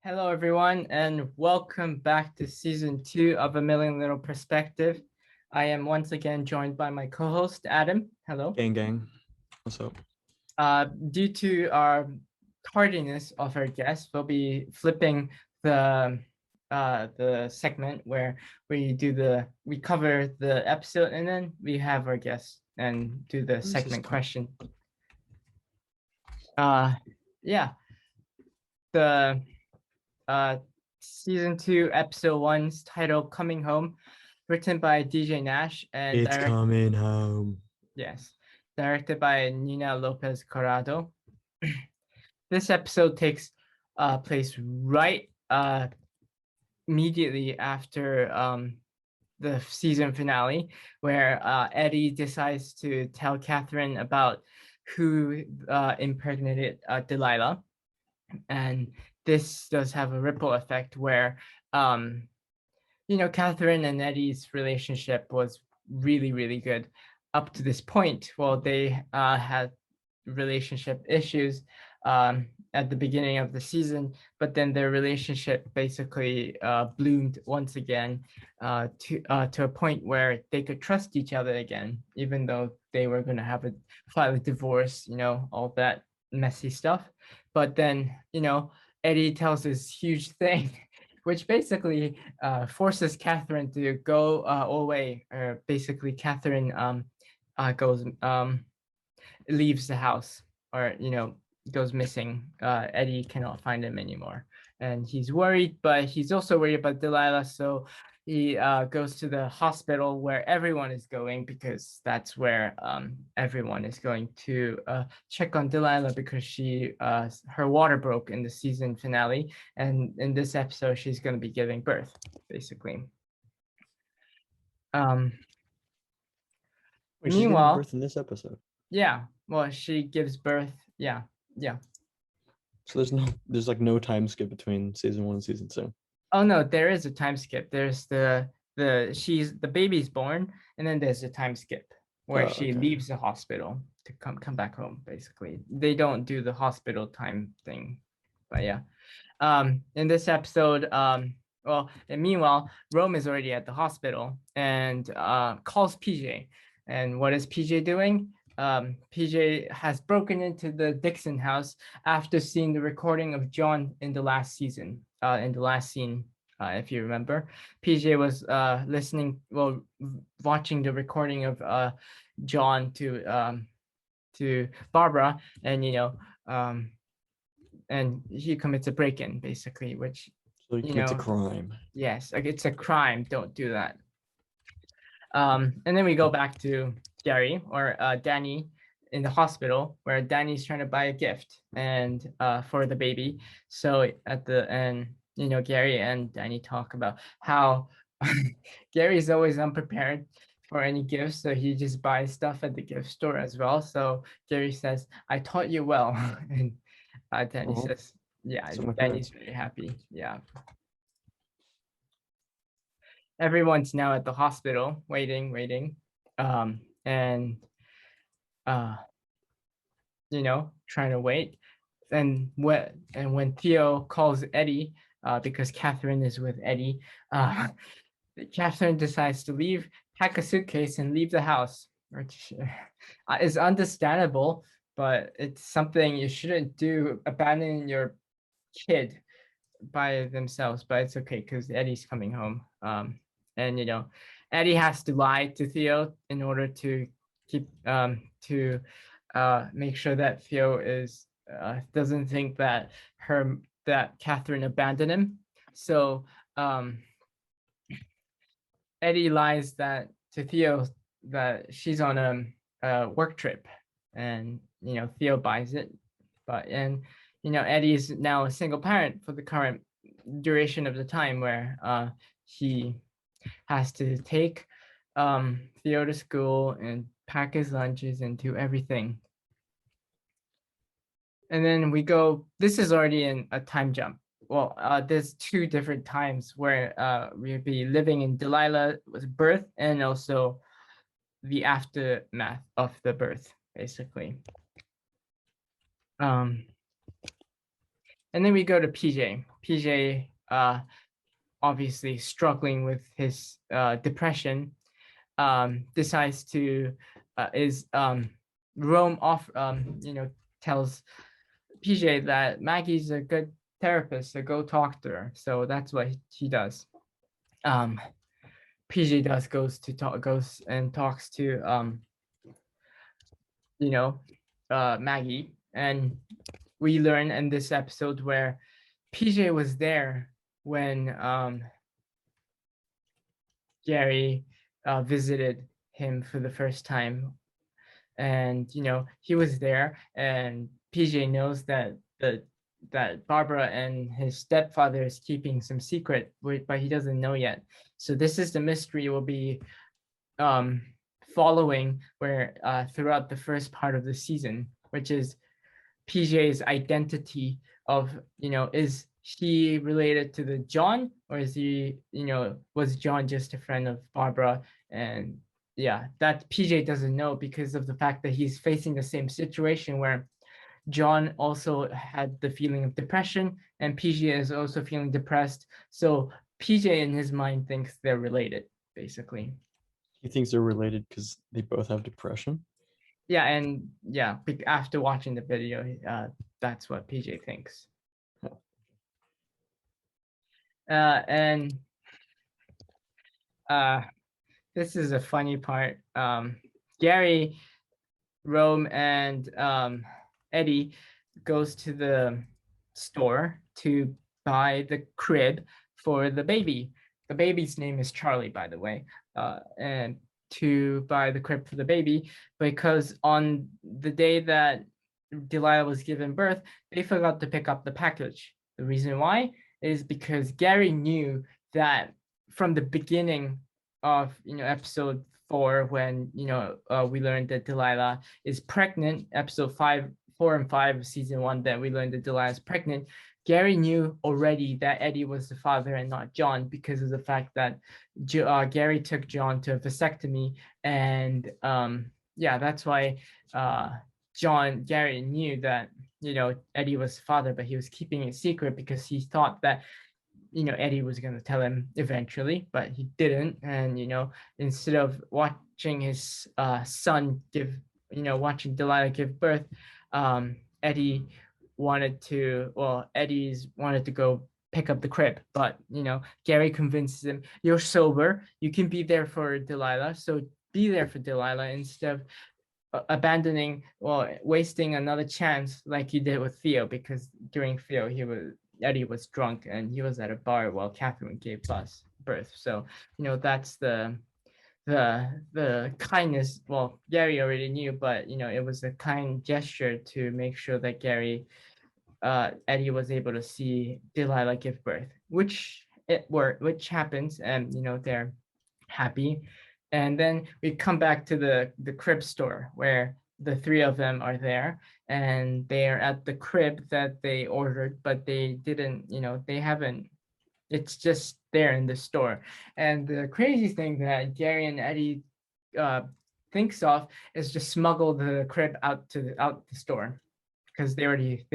Hello, everyone, and welcome back to season 2 of A Million Little Perspective. I am once again joined by my co-host, Adam. Hello. Gang. What's up? Due to our tardiness of our guest, we'll be flipping the segment where we cover the episode and then we have our guest and do the segment question. Yeah. The season 2 episode 1's title Coming Home, written by DJ Nash and It's coming home. Yes, directed by Nina Lopez Corrado. This episode takes place right immediately after the season finale, where Eddie decides to tell Catherine about who impregnated Delilah. And this does have a ripple effect where, Catherine and Eddie's relationship was really, really good up to this point. Well, they had relationship issues at the beginning of the season, but then their relationship basically bloomed once again to a point where they could trust each other again, even though they were going to file a divorce, all that messy stuff. But then, Eddie tells this huge thing, which basically forces Catherine to go away. Or basically, Catherine leaves the house, or goes missing. Eddie cannot find him anymore, and he's worried. But he's also worried about Delilah, so he goes to the hospital where everyone is going, because that's where everyone is going to check on Delilah, because her water broke in the season finale, and in this episode she's going to be giving birth, basically. Wait, meanwhile, she's giving birth in this episode. Yeah, well, she gives birth. Yeah. So there's like no time skip between season 1 and season 2. Oh no, there is a time skip. There's the baby's born, and then there's a time skip where she leaves the hospital to come back home. Basically, they don't do the hospital time thing, but yeah. In this episode, well, and meanwhile, Rome is already at the hospital and calls PJ. And what is PJ doing? PJ has broken into the Dixon house after seeing the recording of John in the last season. In the last scene, if you remember, PJ was watching the recording of John to Barbara, and and he commits a break-in, basically, which it's a crime. Yes, like it's a crime. Don't do that. And then we go back to Gary or Danny in the hospital, where Danny's trying to buy a gift and for the baby. So at the end, Gary and Danny talk about how Gary's always unprepared for any gifts, so he just buys stuff at the gift store as well. So Gary says, "I taught you well," and Danny says, "Yeah." So Danny's very happy. Yeah. Everyone's now at the hospital waiting, and trying to wait. And when Theo calls Eddie, because Catherine is with Eddie, Catherine decides to pack a suitcase and leave the house, which is understandable, but it's something you shouldn't do, abandoning your kid by themselves. But it's okay, because Eddie's coming home. And Eddie has to lie to Theo in order to keep make sure that Theo doesn't think that Catherine abandoned him. So Eddie lies to Theo that she's on a work trip, and Theo buys it. But Eddie is now a single parent for the current duration of the time, where he has to take Theo to school and pack his lunches and do everything. And then this is already in a time jump. Well, there's two different times where we'll be living in Delilah's birth and also the aftermath of the birth, basically. And then we go to PJ. PJ obviously struggling with his depression, decides to roam off, tells PJ that Maggie's a good therapist, so go talk to her. So that's what he does. PJ goes and talks to Maggie, and we learn in this episode where PJ was there when Gary visited him for the first time, and he was there, and PJ knows that Barbara and his stepfather is keeping some secret, but he doesn't know yet. So this is the mystery we'll be following where throughout the first part of the season, which is PJ's identity of, is he related to the John, or is he, was John just a friend of Barbara? And yeah, that PJ doesn't know because of the fact that he's facing the same situation where John also had the feeling of depression and PJ is also feeling depressed. So PJ in his mind thinks they're related, basically. He thinks they're related because they both have depression. Yeah, and yeah, after watching the video, that's what PJ thinks. And this is a funny part. Gary, Rome, and Eddie goes to the store to buy the crib for the baby. The baby's name is Charlie, by the way. And to buy the crib for the baby, because on the day that Delilah was given birth, they forgot to pick up the package. The reason why is because Gary knew that from the beginning of episode 4, when we learned that Delilah is pregnant, episode 4 and 5 of season 1, that we learned that Delilah is pregnant. Gary knew already that Eddie was the father and not John, because of the fact that Gary took John to a vasectomy, and yeah, that's why Gary knew that Eddie was the father, but he was keeping it secret because he thought that Eddie was going to tell him eventually, but he didn't. And instead of watching his son watching Delilah give birth, Eddie's wanted to go pick up the crib, but Gary convinces him, you're sober, you can be there for Delilah, so be there for Delilah instead of wasting another chance like you did with Theo, because during Theo Eddie was drunk and he was at a bar while Catherine gave birth. So that's the kindness. Well, Gary already knew, but it was a kind gesture to make sure that Eddie was able to see Delilah give birth, which happens, and they're happy. And then we come back to the crib store where the three of them are there, and they are at the crib that they ordered, but they didn't, they haven't, it's just there in the store. And the crazy thing that Gary and Eddie thinks of is to smuggle the crib out the store, because they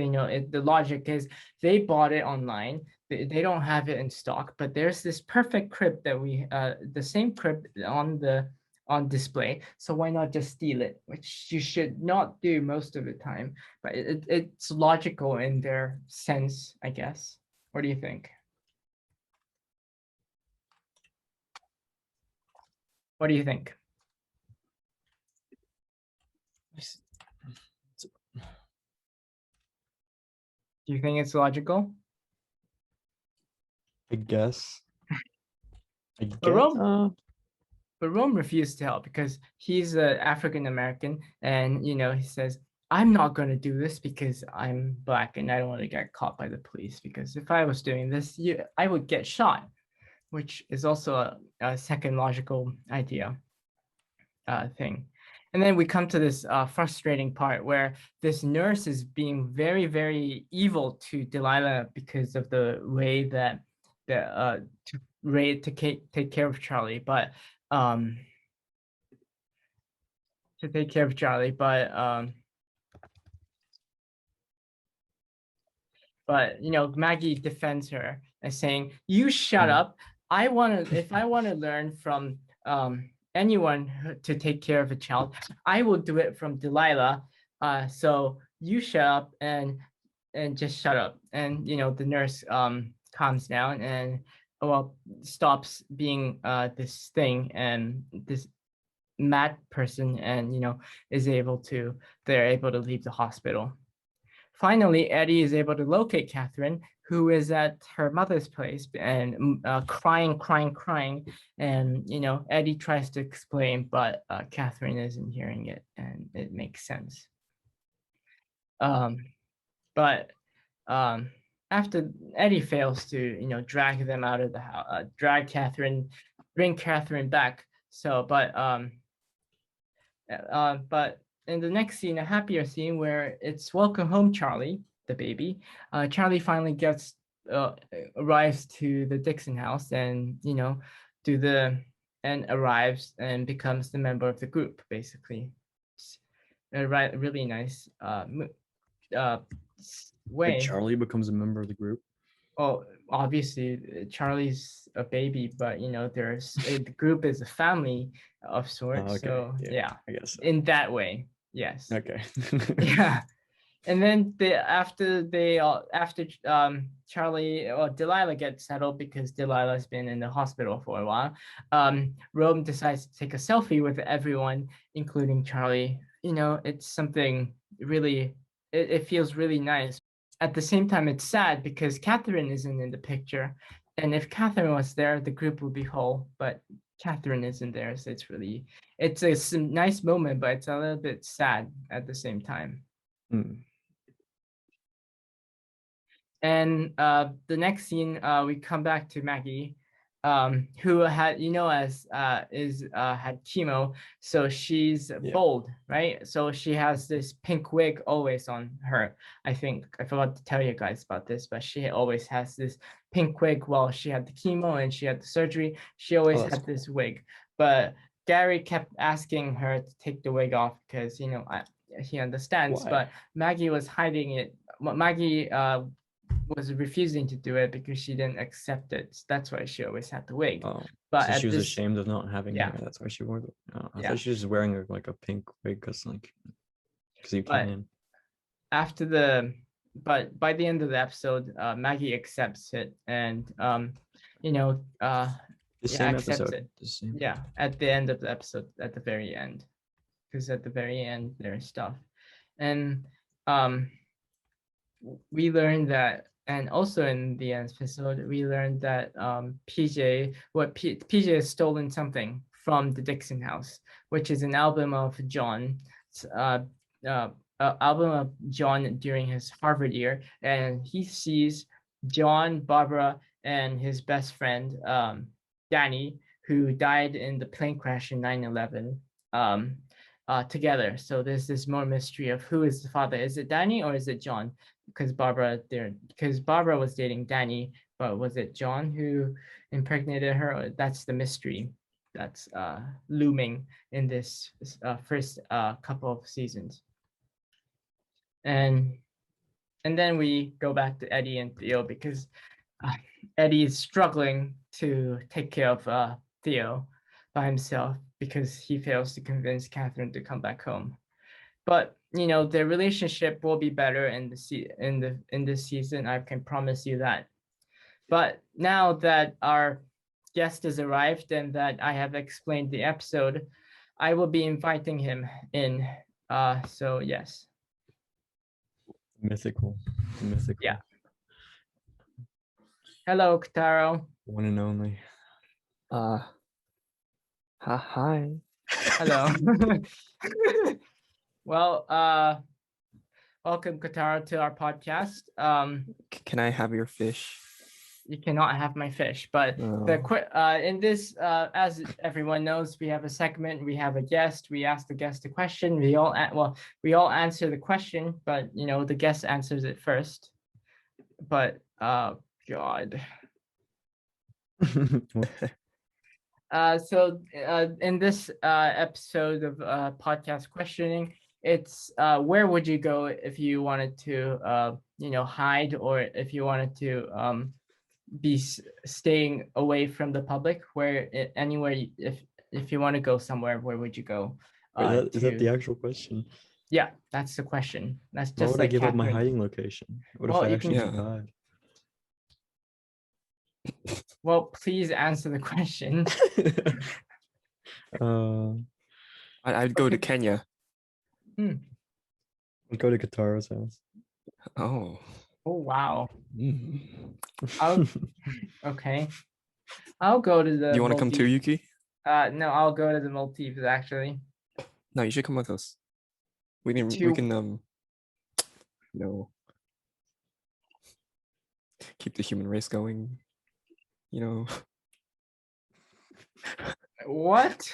know it. The logic is they bought it online, they don't have it in stock, but there's this perfect crib that the same crib on display, so why not just steal it, which you should not do most of the time, but it's logical in their sense, I guess. What do you think? What do you think? Do you think it's logical? I guess. But Rome refused to help because he's an African American, and he says, I'm not going to do this because I'm Black and I don't want to get caught by the police, because if I was doing this, I would get shot, which is also a second logical idea thing. And then we come to this frustrating part where this nurse is being very, very evil to Delilah because of the way that to take care of Charlie, but but Maggie defends her and saying, "You shut up. If I want to learn from anyone to take care of a child, I will do it from Delilah. So you shut up and just shut up." And the nurse calms down and stops being this thing and this mad person, and they're able to leave the hospital. Finally, Eddie is able to locate Catherine, who is at her mother's place and crying. And Eddie tries to explain, but Catherine isn't hearing it, and it makes sense. But after Eddie fails to drag them out of the house, bring Catherine back. But in the next scene, a happier scene where it's welcome home, Charlie, the baby. Charlie finally arrives to the Dixon house and arrives and becomes the member of the group. Basically, it's a really nice way. Like Charlie becomes a member of the group. Well, obviously Charlie's a baby, but the group is a family of sorts. Okay. So yeah, I guess so. in that way, yes. Okay. Yeah. And then after Charlie or Delilah gets settled, because Delilah's been in the hospital for a while, Rome decides to take a selfie with everyone, including Charlie. It's something really, it feels really nice. At the same time, it's sad because Catherine isn't in the picture. And if Catherine was there, the group would be whole, but Catherine isn't there. So it's a nice moment, but it's a little bit sad at the same time. And the next scene, we come back to Maggie, who had had chemo, so she's bald, right? So she has this pink wig always on her. I think I forgot to tell you guys about this, but she always has this pink wig while she had the chemo and she had the surgery. She always had this wig, but Gary kept asking her to take the wig off because he understands. Why? But Maggie was hiding it. Maggie was refusing to do it because she didn't accept it. That's why she always had the wig. But so she was ashamed of not having hair. That's why she wore it. I thought she was wearing a pink wig because you can. But by the end of the episode, Maggie accepts it, and same accepts episode. it. Yeah, at the end of the episode, at the very end, because at the very end there's stuff, and we learned that, and also in the episode, we learned that PJ has stolen something from the Dixon house, which is an album of John, album of John during his Harvard year, and he sees John, Barbara, and his best friend Danny, who died in the plane crash in 9/11, together. So there's this more mystery of who is the father. Is it Danny or is it John? Because Barbara was dating Danny, but was it John who impregnated her? That's the mystery that's looming in this first couple of seasons. And then we go back to Eddie and Theo, because Eddie is struggling to take care of Theo by himself because he fails to convince Catherine to come back home. But their relationship will be better in this season. I can promise you that. But now that our guest has arrived and that I have explained the episode, I will be inviting him in. So yes. Mythical. Yeah. Hello, Kotaro. One and only. Hi. Hello. Well, welcome, Kotaro, to our podcast. Can I have your fish? You cannot have my fish, but in this, as everyone knows, we have a segment. We have a guest. We ask the guest a question. We all answer the question, but the guest answers it first. But God. So in this episode of podcast questioning, it's where would you go if you wanted to hide, or if you wanted to be staying away from the public, anywhere if you want to go somewhere, where would you go? Wait, is that the actual question? Yeah, that's the question. That's Why just would like I give up my Catherine. hiding location? What Well, if I you actually can- need to hide? Well, please answer the question. I'd go to Kenya. I'd go to Katara's house. Oh. Oh wow. Mm. Okay. I'll go to the. You want to come too, Maldives. Yuki? No, I'll go to the Maldives actually. No, you should come with us. We can keep the human race going. What?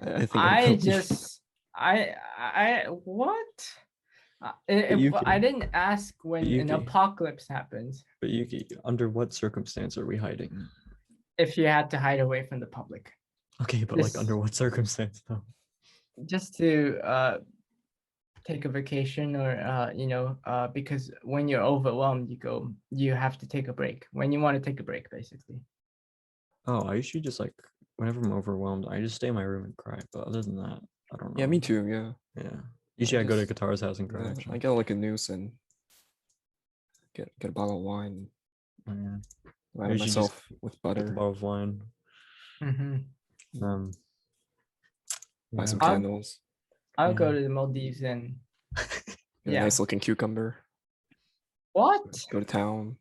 I think I'd go. What? Yuki. I didn't ask when an Yuki. apocalypse happens. But Yuki, under what circumstance are we hiding? If you had to hide away from the public. Okay, but like under what circumstance though? Just to take a vacation, or because when you're overwhelmed, you have to take a break. When you want to take a break, basically. Oh, I usually just like whenever I'm overwhelmed, I just stay in my room and cry. But other than that, I don't know. Yeah, me too. Yeah. Yeah. Usually I go to Katara's house and cry. Yeah, actually. I get like a noose and get a bottle of wine. Oh, yeah. Line myself with Get the butter. bottle of wine. Mm-hmm. Buy some I'll- candles. I'll go to the Maldives and Get Yeah. a nice looking cucumber. what? Go to town.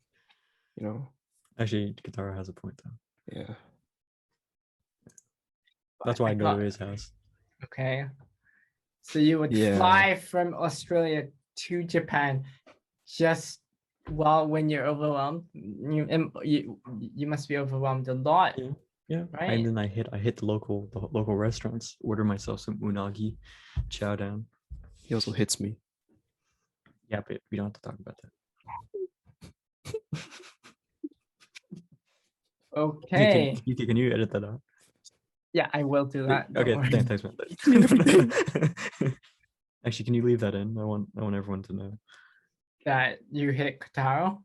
Actually, Katara has a point though. Yeah. That's why I go thought- to his house. Okay. So you would Yeah. fly from Australia to Japan just when you're overwhelmed. You must be overwhelmed a lot. Yeah. Yeah. Right. And then I hit the local restaurants, order myself some unagi, chow down. He also hits me. Yeah, but we don't have to talk about that. Okay. Can you edit that out? Yeah, I will do that. don't Okay, worry. thanks, man. Actually, can you leave that in? I want everyone to know. That you hit Kataro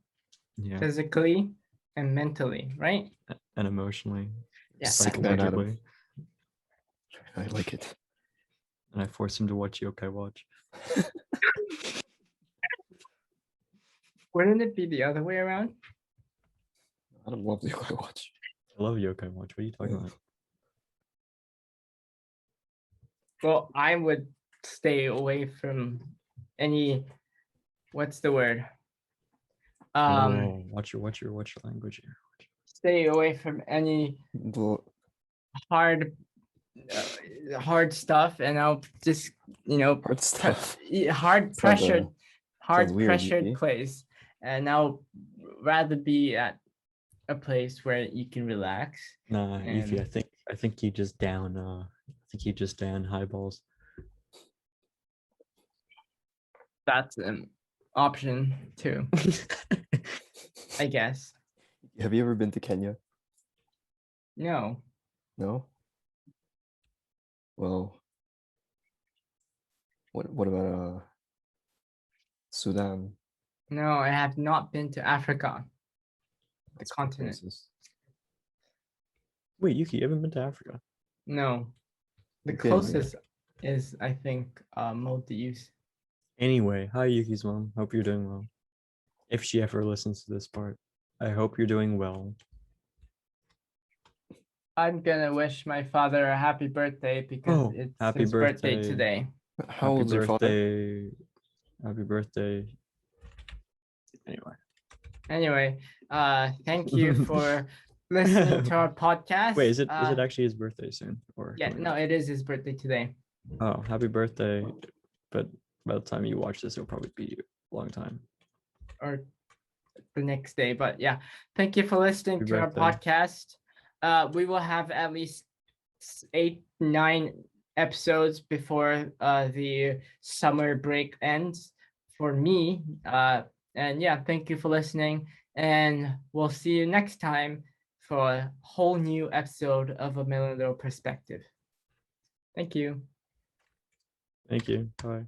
Yeah. physically and mentally, right? And emotionally, Yeah. Psych that out of psychologically. I like it. And I forced him to watch Yokai Watch. Wouldn't it be the other way around? I don't love the Yokai Watch. I love Yokai Watch. What are you talking about? Well, I would stay away from any. What's the word? Watch your language here. Stay away from any The- hard stuff, and I'll just Hard stuff. hard Sounds, weird, pressured Yuki. place, and I'll rather be at a place where you can relax. Nah, Yuki, And- I think you just down highballs. That's an option too, I guess. Have you ever been to Kenya? No. No? Well, what about Sudan? No, I have not been to Africa, the That's good continent. places. Wait, Yuki, you haven't been to Africa? No. The Okay, closest is, I think, Maldives. Anyway, hi Yuki's mom. Hope you're doing well. If she ever listens to this part, I hope you're doing well. I'm gonna wish my father a happy birthday because Oh, it's happy his birthday birthday. today. How old's your father? Happy birthday. Anyway, thank you for listening to our podcast. Wait, is it actually his birthday soon? Or Yeah, no, it is his birthday today. Oh, happy birthday. But by the time you watch this, it'll probably be a long time. Or the next day. But yeah, thank you for listening Happy to our birthday. podcast. We will have at least 8-9 episodes before the summer break ends for me. And yeah, thank you for listening, and we'll see you next time for a whole new episode of A Millennial Perspective. Thank you. Thank you. Bye.